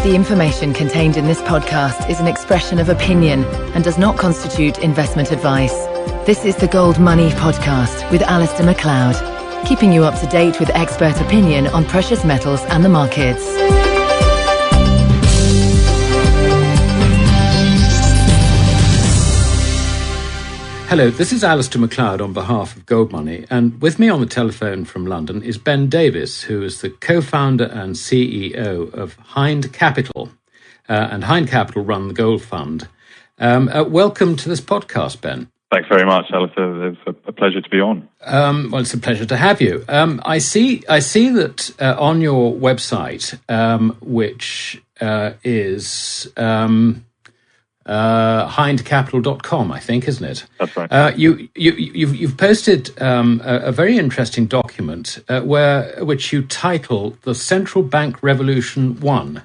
The information contained in this podcast is an expression of opinion and does not constitute investment advice. This is the Gold Money Podcast with Alistair MacLeod, keeping you up to date with expert opinion on precious metals and the markets. Hello, this is Alistair MacLeod on behalf of Gold Money, and with me on the telephone from London is Ben Davies, who is the co-founder and CEO of Hind Capital, and Hind Capital run the Gold Fund. Welcome to this podcast, Ben. Thanks very much, Alistair. It's a pleasure to be on. Well, it's a pleasure to have you. I see that on your website, which is hindcapital.com, I think, isn't it? That's right. You've posted a very interesting document which you title "The Central Bank Revolution 1."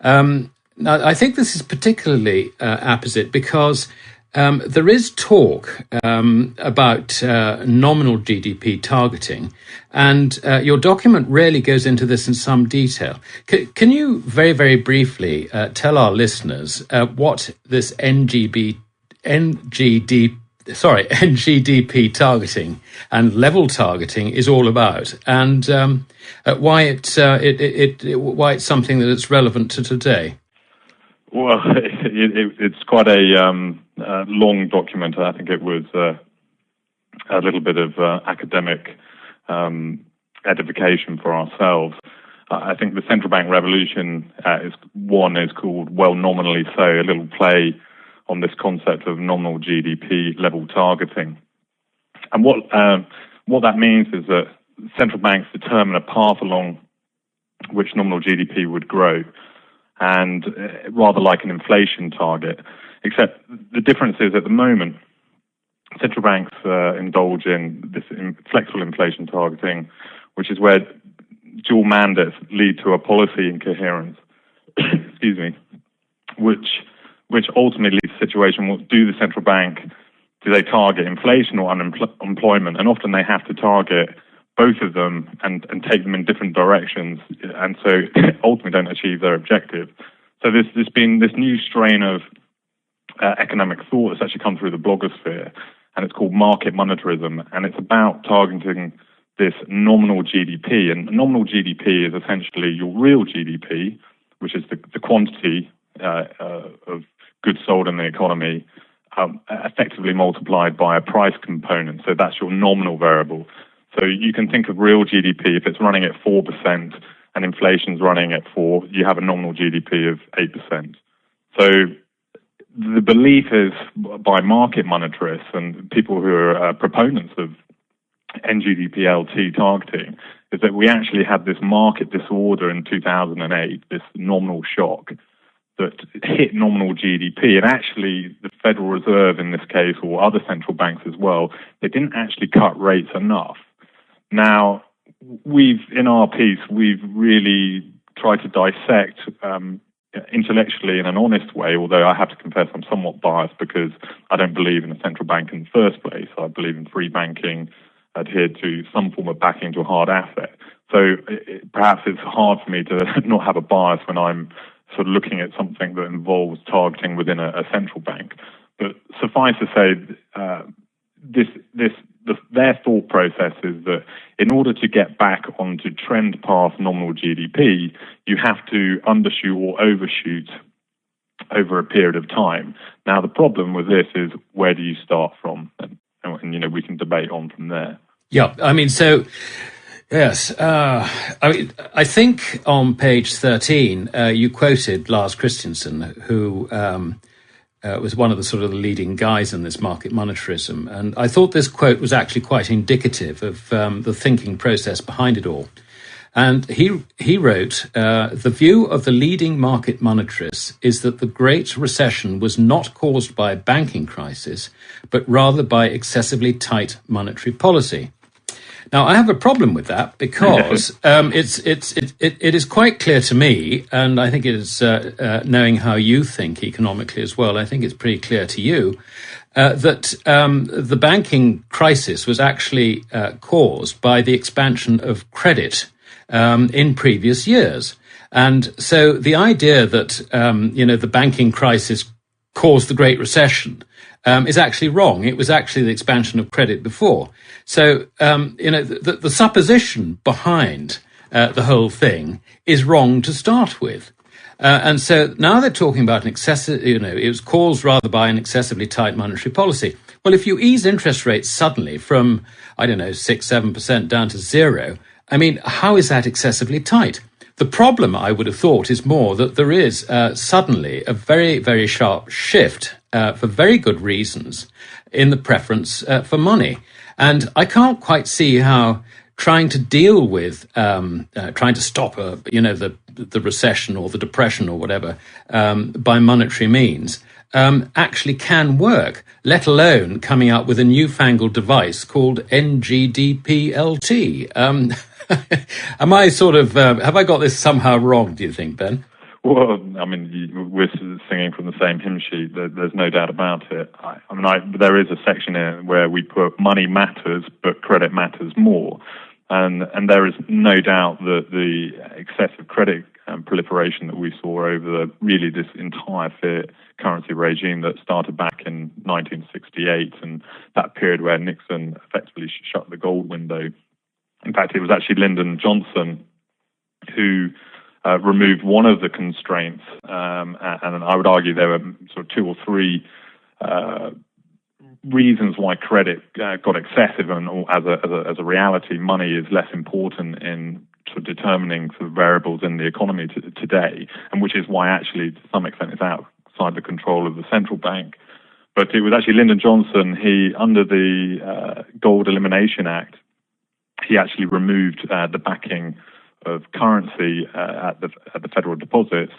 Now, I think this is particularly apposite because there is talk about nominal GDP targeting, and your document really goes into this in some detail. Can you very, very briefly tell our listeners what this NGDP targeting and level targeting is all about, and why it's something that is relevant to today? Well, it's quite a long document. I think it was a little bit of academic edification for ourselves. I think the central bank revolution is called Well Nominally So, a little play on this concept of nominal GDP level targeting. And what that means is that central banks determine a path along which nominal GDP would grow, and rather like an inflation target, except the difference is at the moment, central banks indulge in this flexible inflation targeting, which is where dual mandates lead to a policy incoherence, excuse me, which ultimately leads to a situation, what do the central bank, do they target inflation or unemployment? And often they have to target both of them and take them in different directions, and so ultimately don't achieve their objective. So there's been this new strain of economic thought that's actually come through the blogosphere, and it's called market monetarism, and it's about targeting this nominal GDP. And nominal GDP is essentially your real GDP, which is the quantity of goods sold in the economy, effectively multiplied by a price component. So that's your nominal variable. So you can think of real GDP, if it's running at 4% and inflation's running at 4%, you have a nominal GDP of 8%. So the belief is by market monetarists and people who are proponents of NGDP-LT targeting is that we actually had this market disorder in 2008, this nominal shock that hit nominal GDP, and actually the Federal Reserve in this case, or other central banks as well, they didn't actually cut rates enough. Now, in our piece, we've really tried to dissect intellectually in an honest way, although I have to confess I'm somewhat biased because I don't believe in a central bank in the first place. I believe in free banking, adhered to some form of backing to a hard asset. So perhaps it's hard for me to not have a bias when I'm sort of looking at something that involves targeting within a central bank. But suffice to say, their thought process is that in order to get back onto trend path nominal GDP, you have to undershoot or overshoot over a period of time. Now, the problem with this is where do you start from? And we can debate on from there. Yeah, I mean, so yes, I think on page 13 you quoted Lars Christensen, who was one of the sort of the leading guys in this market monetarism, and I thought this quote was actually quite indicative of the thinking process behind it all. And he wrote, the view of the leading market monetarists is that the Great Recession was not caused by a banking crisis, but rather by excessively tight monetary policy. Now, I have a problem with that because it is quite clear to me, and I think it is knowing how you think economically as well, I think it's pretty clear to you, that the banking crisis was actually caused by the expansion of credit in previous years. And so the idea that, the banking crisis caused the Great Recession is actually wrong. It was actually the expansion of credit before. So, the supposition behind the whole thing is wrong to start with. And so now they're talking about an excessive, it was caused rather by an excessively tight monetary policy. Well, if you ease interest rates suddenly from, 6-7% down to zero, how is that excessively tight? The problem, I would have thought, is more that there is suddenly a very, very sharp shift for very good reasons in the preference for money. And I can't quite see how trying to deal with, trying to stop, the recession or the depression or whatever by monetary means actually can work, let alone coming up with a newfangled device called NGDPLT. Am I have I got this somehow wrong, do you think, Ben? Well, we're singing from the same hymn sheet. There's no doubt about it. There is a section here where we put money matters, but credit matters more. And there is no doubt that the excessive credit proliferation that we saw over this entire fiat currency regime that started back in 1968 and that period where Nixon effectively shut the gold window. In fact, it was actually Lyndon Johnson who removed one of the constraints, and I would argue there were sort of two or three reasons why credit got excessive, and as a reality, money is less important in sort of determining sort of variables in the economy today, and which is why actually to some extent it's outside the control of the central bank. But it was actually Lyndon Johnson. He, under the Gold Elimination Act, he actually removed the backing of currency at the federal deposits,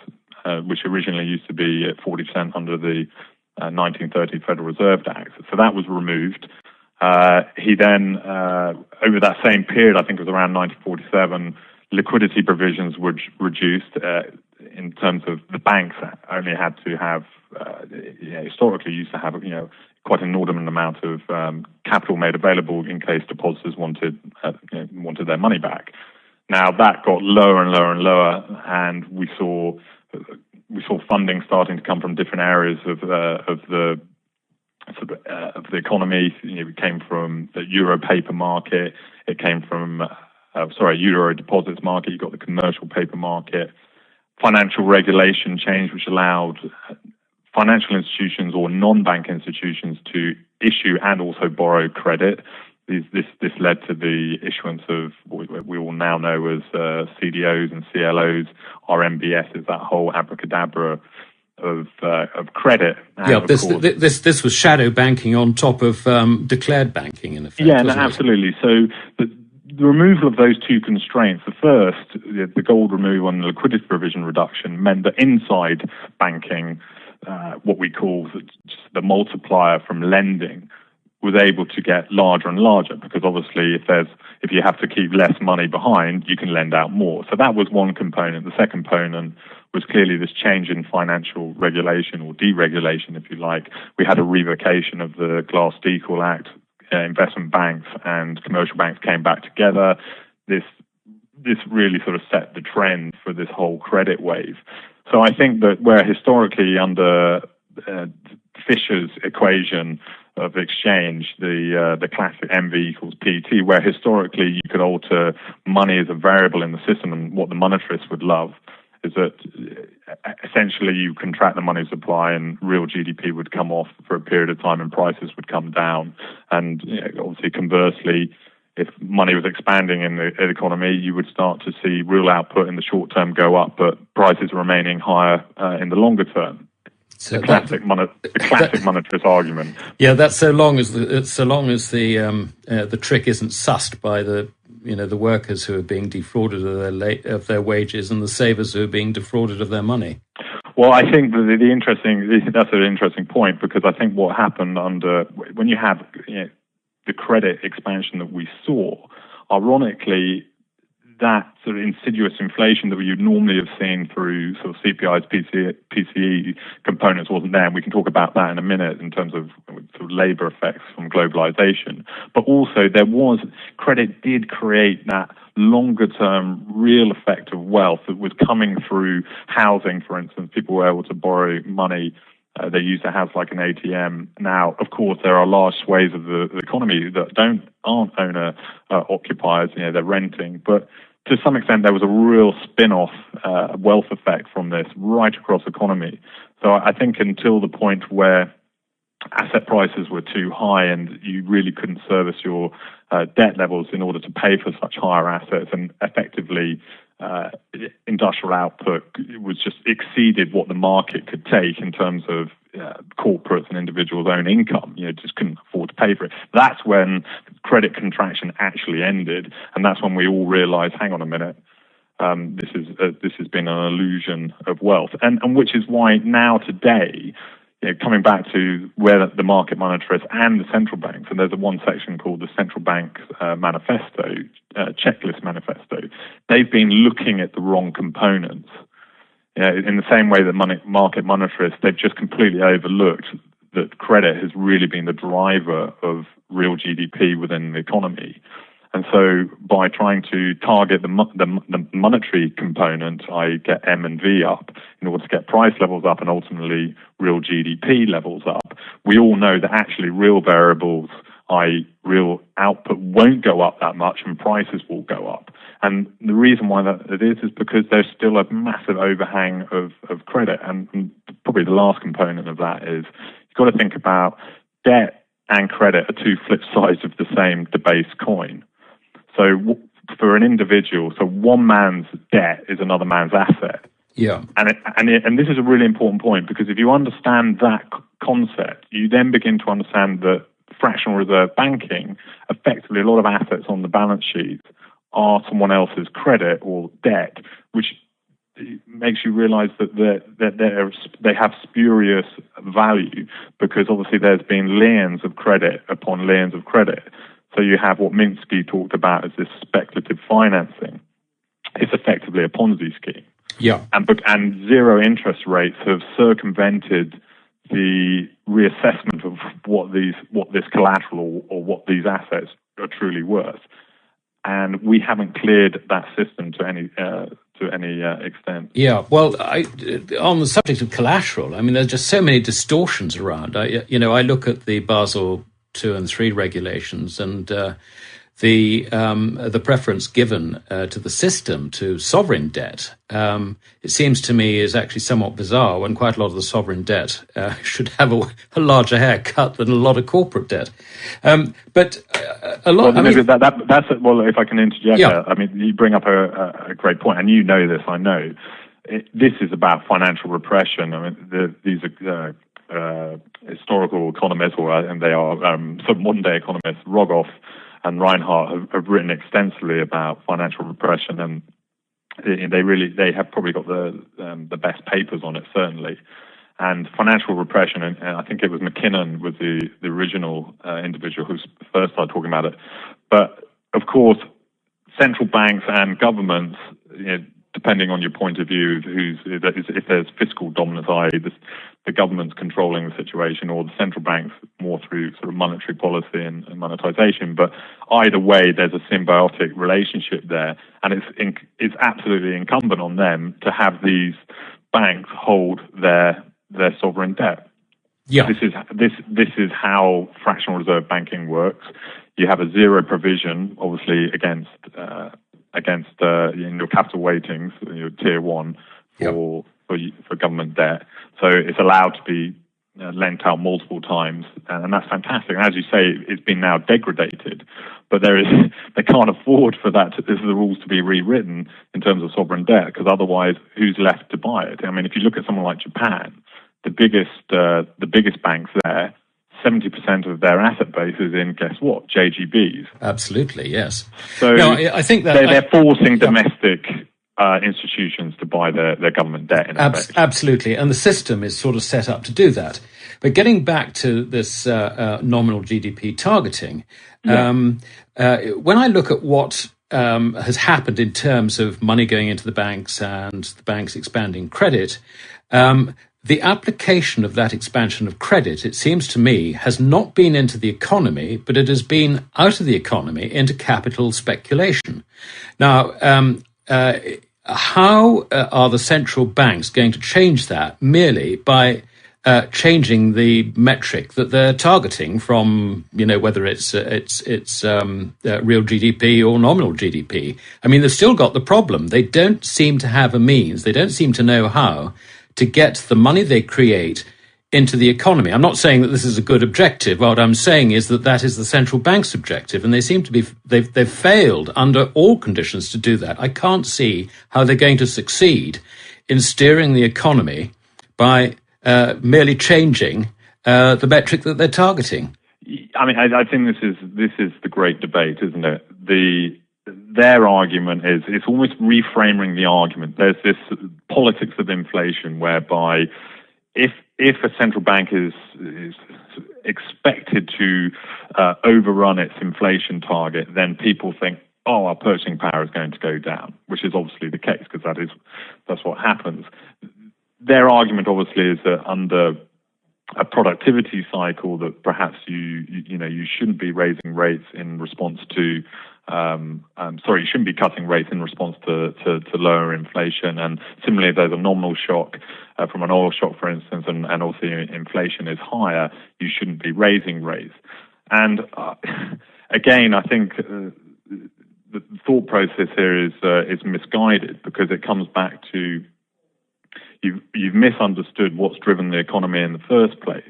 which originally used to be at 40% under the 1930 Federal Reserve Act. So that was removed. He then, over that same period, I think it was around 1947, liquidity provisions were reduced in terms of the banks only had to have, historically used to have, quite an inordinate amount of capital made available in case depositors wanted their money back. Now that got lower and lower and lower, and we saw funding starting to come from different areas of the economy. It came from the euro paper market. It came from euro deposits market. You got the commercial paper market. Financial regulation change, which allowed financial institutions or non-bank institutions to issue and also borrow credit. This led to the issuance of what we all now know as CDOs and CLOs, RMBSs, that whole abracadabra of credit. And this was shadow banking on top of declared banking, in effect. Yeah, no, absolutely. So the removal of those two constraints, the first, the gold removal and the liquidity provision reduction, meant that inside banking, what we call the multiplier from lending, was able to get larger and larger, because obviously if you have to keep less money behind, you can lend out more. So that was one component. The second component was clearly this change in financial regulation, or deregulation, if you like. We had a revocation of the Glass-Steagall Act. Investment banks and commercial banks came back together. This really sort of set the trend for this whole credit wave. So I think that where historically under Fisher's equation of exchange, the classic MV equals PT, where historically you could alter money as a variable in the system, and what the monetarists would love is that essentially you contract the money supply and real GDP would come off for a period of time and prices would come down. And obviously conversely, if money was expanding in the economy, you would start to see real output in the short term go up, but prices remaining higher in the longer term. So the classic monetarist argument. Yeah, that's so long as the trick isn't sussed by the workers who are being defrauded of their wages and the savers who are being defrauded of their money. Well, I think that's an interesting point, because I think what happened when you have the credit expansion that we saw, ironically, that sort of insidious inflation that you'd normally have seen through sort of CPI's PCE components wasn't there. And we can talk about that in a minute in terms of sort of labor effects from globalization. But also credit did create that longer term real effect of wealth that was coming through housing, for instance. People were able to borrow money. They use the house like an ATM. Now, of course, there are large swathes of the economy that aren't owner occupiers. They're renting. But to some extent, there was a real spin-off wealth effect from this right across the economy. So I think until the point where asset prices were too high and you really couldn't service your debt levels in order to pay for such higher assets, and effectively industrial output was just exceeded what the market could take in terms of corporates and individuals' own income. Just couldn't afford to pay for it. That's when credit contraction actually ended, and that's when we all realized, hang on a minute, this has been an illusion of wealth, and which is why now today, coming back to where the market monetarists and the central banks, and there's one section called the Central Bank Manifesto, Checklist Manifesto, they've been looking at the wrong components. In the same way that market monetarists, they've just completely overlooked that credit has really been the driver of real GDP within the economy. And so by trying to target the monetary component, i.e. get M and V up in order to get price levels up and ultimately real GDP levels up, we all know that actually real variables, i.e. real output, won't go up that much and prices will go up. And the reason why that it is because there's still a massive overhang of credit. And probably the last component of that is you've got to think about debt and credit are two flip sides of the same debased coin. So for an individual, so one man's debt is another man's asset. Yeah. And this is a really important point, because if you understand that concept, you then begin to understand that fractional reserve banking, effectively a lot of assets on the balance sheet are someone else's credit or debt, which makes you realize that they have spurious value, because obviously there's been liens of credit upon liens of credit. So you have what Minsky talked about as this speculative financing. It's effectively a Ponzi scheme. Yeah. And zero interest rates have circumvented the reassessment of what this collateral or what these assets are truly worth. And we haven't cleared that system to any extent. Yeah, well, on the subject of collateral, I mean, there's just so many distortions around. I look at the Basel II and III regulations, and the preference given to the system to sovereign debt, it seems to me is actually somewhat bizarre, when quite a lot of the sovereign debt should have a larger haircut than a lot of corporate debt. But a lot. Well, if I can interject, yeah. I mean, you bring up a great point, and you know this, I know. This is about financial repression. I mean, these are historical economists, and they are some modern-day economists, Rogoff and Reinhardt, have written extensively about financial repression, and they have probably got the best papers on it, certainly. And financial repression, and I think it was McKinnon was the original individual who first started talking about it. But of course, central banks and governments, depending on your point of view, if there's fiscal dominance, i.e. the government's controlling the situation, or the central banks more through sort of monetary policy and monetization. But either way, there's a symbiotic relationship there, and it's absolutely incumbent on them to have these banks hold their sovereign debt. Yeah. This is how fractional reserve banking works. You have a zero provision, obviously, against your capital weightings, your tier one for government debt. So it's allowed to be lent out multiple times, and that's fantastic. And as you say, it's been now degraded, but they can't afford for that. This is the rules to be rewritten in terms of sovereign debt, because otherwise, who's left to buy it? I mean, if you look at someone like Japan, the biggest banks there, 70% of their asset base is in, guess what, JGBs. Absolutely, yes. So no, I think that they're forcing domestic institutions to buy their government debt. In effect. Absolutely, and the system is sort of set up to do that. But getting back to this nominal GDP targeting, when I look at what has happened in terms of money going into the banks and the banks expanding credit, the application of that expansion of credit, it seems to me, has not been into the economy, but it has been out of the economy into capital speculation. Now, how are the central banks going to change that merely by changing the metric that they're targeting from, whether it's real GDP or nominal GDP? I mean, they've still got the problem. They don't seem to have a means. They don't seem to know how to get the money they create into the economy. I'm not saying that this is a good objective. What I'm saying is that is the central bank's objective, and they seem to be they've failed under all conditions to do that. I can't see how they're going to succeed in steering the economy by merely changing the metric that they're targeting. I mean, I think this is the great debate, isn't it? Their argument is it's almost reframing the argument. There's this politics of inflation whereby if a central bank is expected to overrun its inflation target, then people think, oh, our purchasing power is going to go down, which is obviously the case because that's what happens. Their argument obviously is that under a productivity cycle that perhaps you shouldn't be raising rates in response to you shouldn't be cutting rates in response to lower inflation. And similarly, if there's a nominal shock from an oil shock, for instance, and also inflation is higher, you shouldn't be raising rates. And again, I think the thought process here is misguided because it comes back to you've misunderstood what's driven the economy in the first place.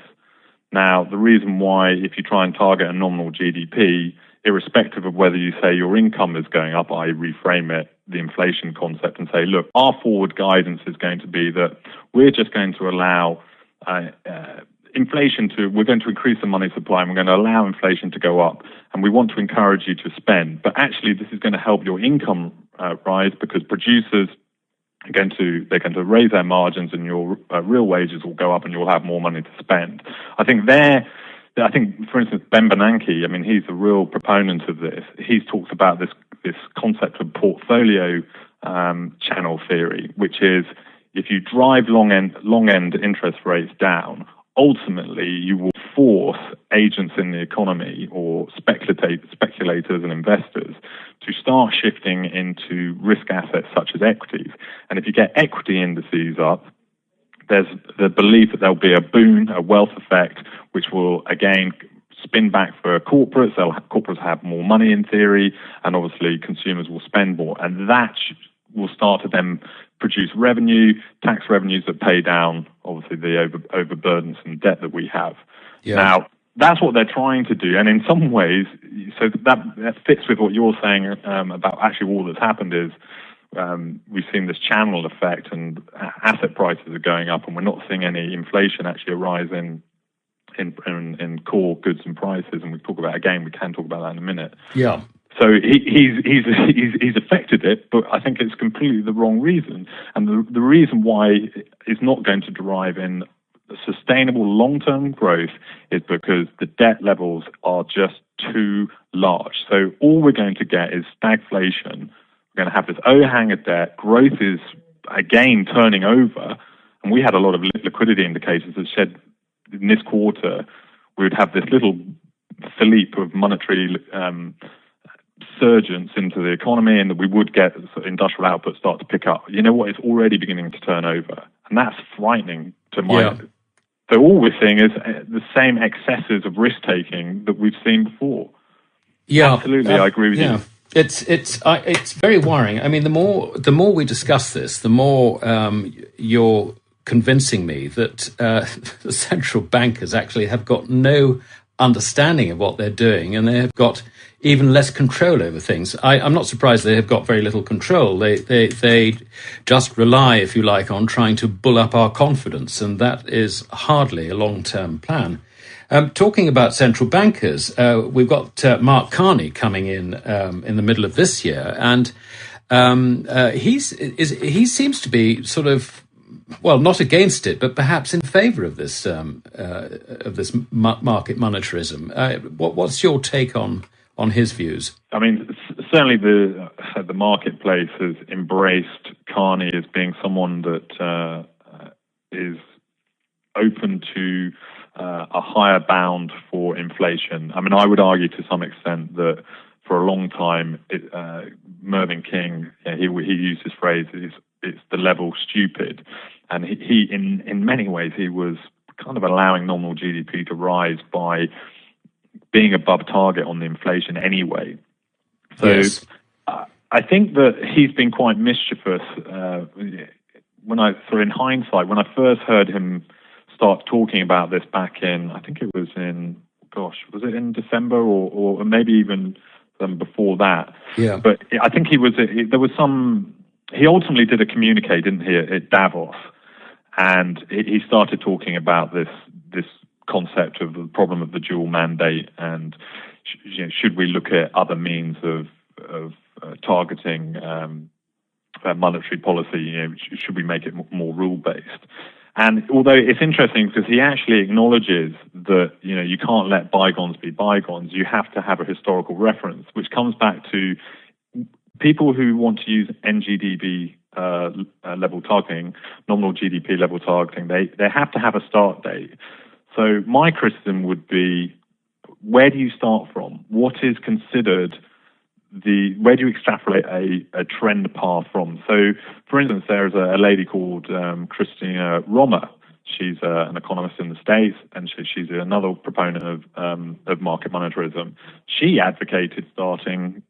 Now, the reason why, if you try and target a nominal GDP, irrespective of whether you say your income is going up, I reframe it, the inflation concept, and say, look, our forward guidance is going to be that we're just going to allow we're going to increase the money supply and we're going to allow inflation to go up, and we want to encourage you to spend. But actually, this is going to help your income rise because producers they're going to raise their margins and your real wages will go up and you'll have more money to spend. I think, for instance, Ben Bernanke, I mean, he's a real proponent of this. He's talked about this concept of portfolio channel theory, which is if you drive long end interest rates down, ultimately you will force agents in the economy or speculators and investors to start shifting into risk assets such as equities. And if you get equity indices up, there's the belief that there'll be a boon, a wealth effect, which will again spin back for corporates. Corporates have more money in theory, and obviously consumers will spend more. And that will start to then produce revenue, tax revenues that pay down, obviously, the overburdens and debt that we have. Yeah. Now, that's what they're trying to do. And in some ways, so that fits with what you're saying about actually all that's happened is we've seen this channel effect and asset prices are going up, and we're not seeing any inflation actually arise in core goods and prices. And we can talk about that in a minute. Yeah. So he's affected it, but I think it's completely the wrong reason. And the reason why it's not going to derive in sustainable long-term growth is because the debt levels are just too large. So all we're going to get is stagflation. We're going to have this overhang of debt. Growth is, again, turning over. And we had a lot of liquidity indicators that said in this quarter we would have this little fillip of monetary surgence into the economy and that we would get industrial output start to pick up. You know what? It's already beginning to turn over. And that's frightening to my mind. So all we're seeing is the same excesses of risk-taking that we've seen before. Yeah, absolutely, I agree with you. It's very worrying. I mean, the more we discuss this, the more you're convincing me that the central bankers actually have got no understanding of what they're doing, and they have got even less control over things. I'm not surprised they have got very little control. They just rely, if you like, on trying to bull up our confidence, and that is hardly a long-term plan. Talking about central bankers, we've got Mark Carney coming in the middle of this year, and he seems to be sort of, well, not against it, but perhaps in favour of this market monetarism. What's your take on his views? I mean, certainly the marketplace has embraced Carney as being someone that is open to a higher bound for inflation. I mean, I would argue to some extent that for a long time, Mervyn King, he used this phrase, it's the level stupid. And he in many ways, he was kind of allowing nominal GDP to rise by being above target on the inflation anyway. So yes. I think that he's been quite mischievous. In hindsight, when I first heard him start talking about this back in, I think it was was it in December or maybe even before that? Yeah. But I think he ultimately did a communique, didn't he, at Davos, and he started talking about this concept of the problem of the dual mandate and should we look at other means of targeting monetary policy? Should we make it more rule-based? And although it's interesting because he actually acknowledges that you can't let bygones be bygones, you have to have a historical reference, which comes back to people who want to use NGDP level targeting, nominal GDP level targeting. They have to have a start date. So my criticism would be, where do you start from? What is considered where do you extrapolate a trend path from? So, for instance, there's a lady called Christina Romer. She's an economist in the States, and she's another proponent of market monetarism. She advocated starting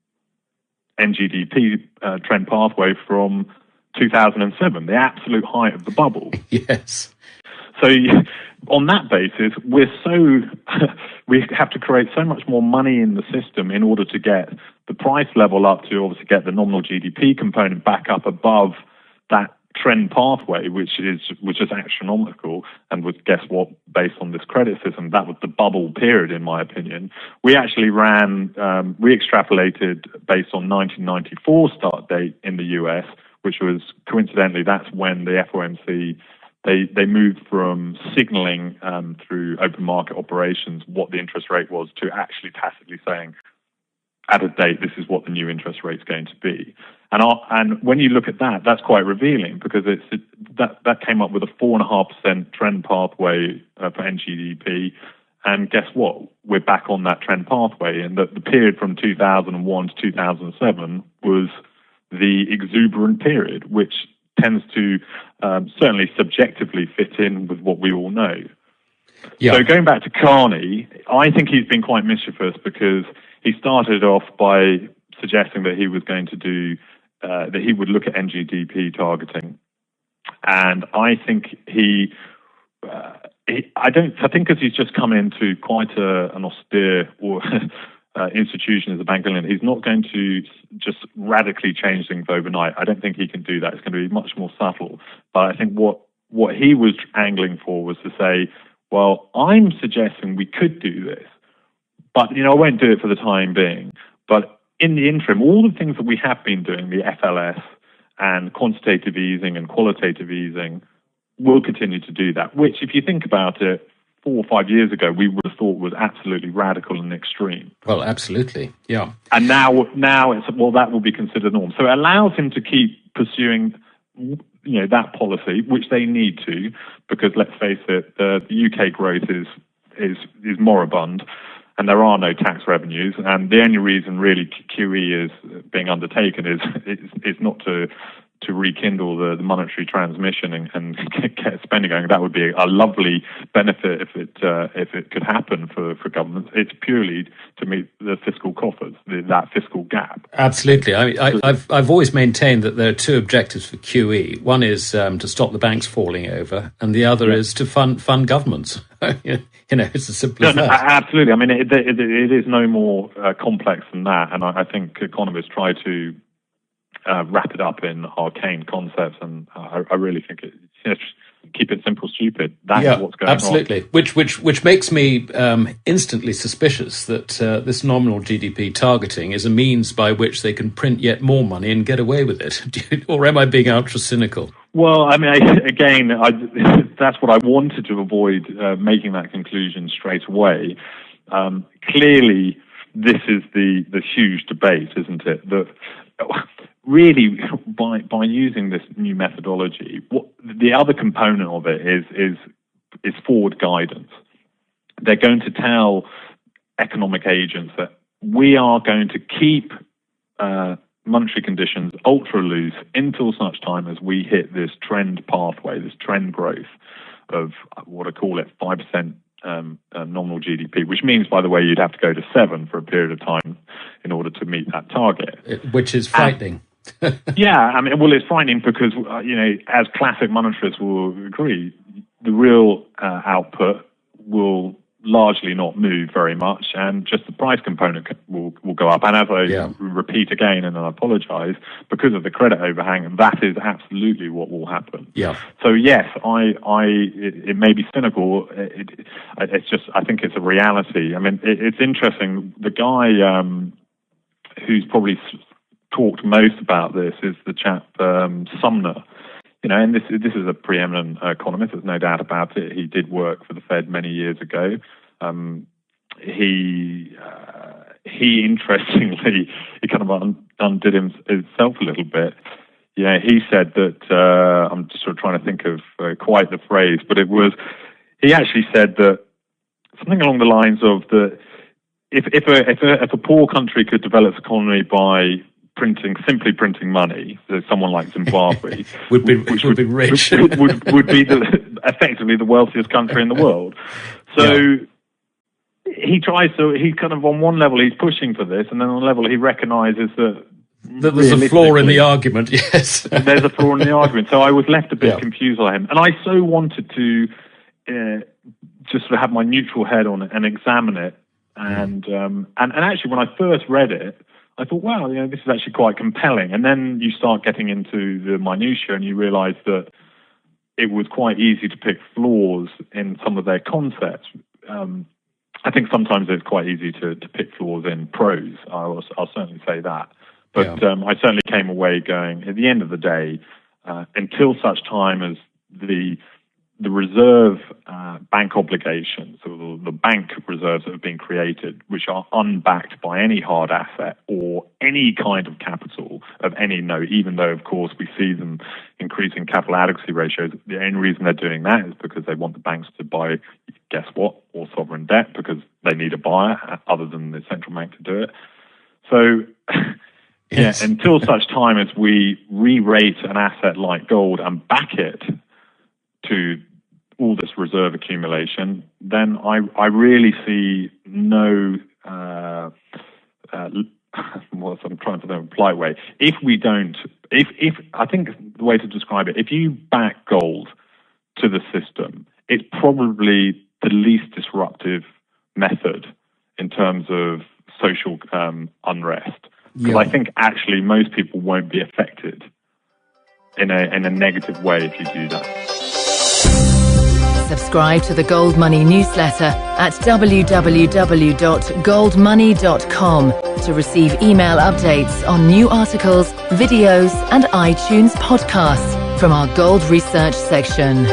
NGDP trend pathway from 2007, the absolute height of the bubble. Yes. So on that basis, we have to create so much more money in the system in order to get the price level up to obviously get the nominal GDP component back up above that trend pathway, which is astronomical. And was, guess what, based on this credit system, that was the bubble period, in my opinion. We actually we extrapolated based on 1994 start date in the US, which was coincidentally, that's when the FOMC They moved from signaling through open market operations what the interest rate was to actually tacitly saying, at a date, this is what the new interest rate is going to be. And when you look at that, that's quite revealing because that came up with a 4.5% trend pathway for NGDP. And guess what? We're back on that trend pathway. And the period from 2001 to 2007 was the exuberant period, which tends to certainly subjectively fit in with what we all know. Yeah. So going back to Carney, I think he's been quite mischievous because he started off by suggesting that he was going to do that he would look at NGDP targeting, and I think I think because he's just come into quite an austere institution as a Bank of England, he's not going to just radically change things overnight. I don't think he can do that. It's going to be much more subtle. But I think what he was angling for was to say, well, I'm suggesting we could do this, but I won't do it for the time being. But in the interim, all the things that we have been doing, the FLS and quantitative easing and qualitative easing, will continue to do that, which, if you think about it, 4 or 5 years ago, we would have thought was absolutely radical and extreme. Well, absolutely, yeah. And now it's, well, that will be considered norm. So it allows him to keep pursuing, that policy, which they need to, because let's face it, the UK growth is moribund, and there are no tax revenues. And the only reason really QE is being undertaken is not to rekindle the monetary transmission and get spending going. That would be a lovely benefit if it could happen for governments. It's purely to meet the fiscal coffers, that fiscal gap. Absolutely. I mean, I've always maintained that there are two objectives for QE. One is to stop the banks falling over, and the other is to fund governments. It's as simple as that. Absolutely. I mean, it is no more complex than that, and I think economists try to wrap it up in arcane concepts, and I really think keep it simple, stupid. That's what's going absolutely. on. Which makes me instantly suspicious that this nominal GDP targeting is a means by which they can print yet more money and get away with it. Or am I being ultra cynical? Well, I mean, again, that's what I wanted to avoid making that conclusion straight away. Clearly, this is the huge debate, isn't it? That really, by using this new methodology, what the other component of it is is forward guidance. They're going to tell economic agents that we are going to keep monetary conditions ultra loose until such time as we hit this trend pathway, this trend growth of what I call it 5% nominal GDP, which means, by the way, you'd have to go to 7 for a period of time in order to meet that target. Which is frightening. Yeah, I mean, well, it's frightening because, as classic monetarists will agree, the real output will largely not move very much, and just the price component will go up. And as I repeat again, and I apologize, because of the credit overhang, that is absolutely what will happen. Yeah. So yes, it may be cynical. It's just, I think it's a reality. I mean, it's interesting. The guy who's probably talked most about this is the chap Sumner. And this is a preeminent economist. There's no doubt about it. He did work for the Fed many years ago. He interestingly, he kind of undid himself a little bit. Yeah, he said that I'm just sort of trying to think of quite the phrase, but he actually said that something along the lines of that if a poor country could develop its economy by simply printing money, so someone like Zimbabwe would be rich, would be effectively the wealthiest country in the world. So he kind of, on one level he's pushing for this, and then on a level he recognises that there's a flaw in the argument. Yes, there's a flaw in the argument. So I was left a bit confused by him, and I so wanted to just sort of have my neutral head on it and examine it. And actually, when I first read it, I thought, wow, this is actually quite compelling. And then you start getting into the minutiae and you realise that it was quite easy to pick flaws in some of their concepts. I think sometimes it's quite easy to pick flaws in prose. I'll certainly say that. But I certainly came away going, at the end of the day, until such time as the reserve bank obligations, or the bank reserves that have been created, which are unbacked by any hard asset or any kind of capital of any note, even though, of course, we see them increasing capital adequacy ratios. The only reason they're doing that is because they want the banks to buy, guess what, all sovereign debt, because they need a buyer other than the central bank to do it. So, until such time as we re-rate an asset like gold and back it to all this reserve accumulation, then I really see no, I'm trying to think of a polite way. If I think the way to describe it, if you back gold to the system, it's probably the least disruptive method in terms of social unrest. Because I think actually most people won't be affected in a negative way if you do that. Subscribe to the Gold Money newsletter at www.goldmoney.com to receive email updates on new articles, videos, and iTunes podcasts from our Gold Research section.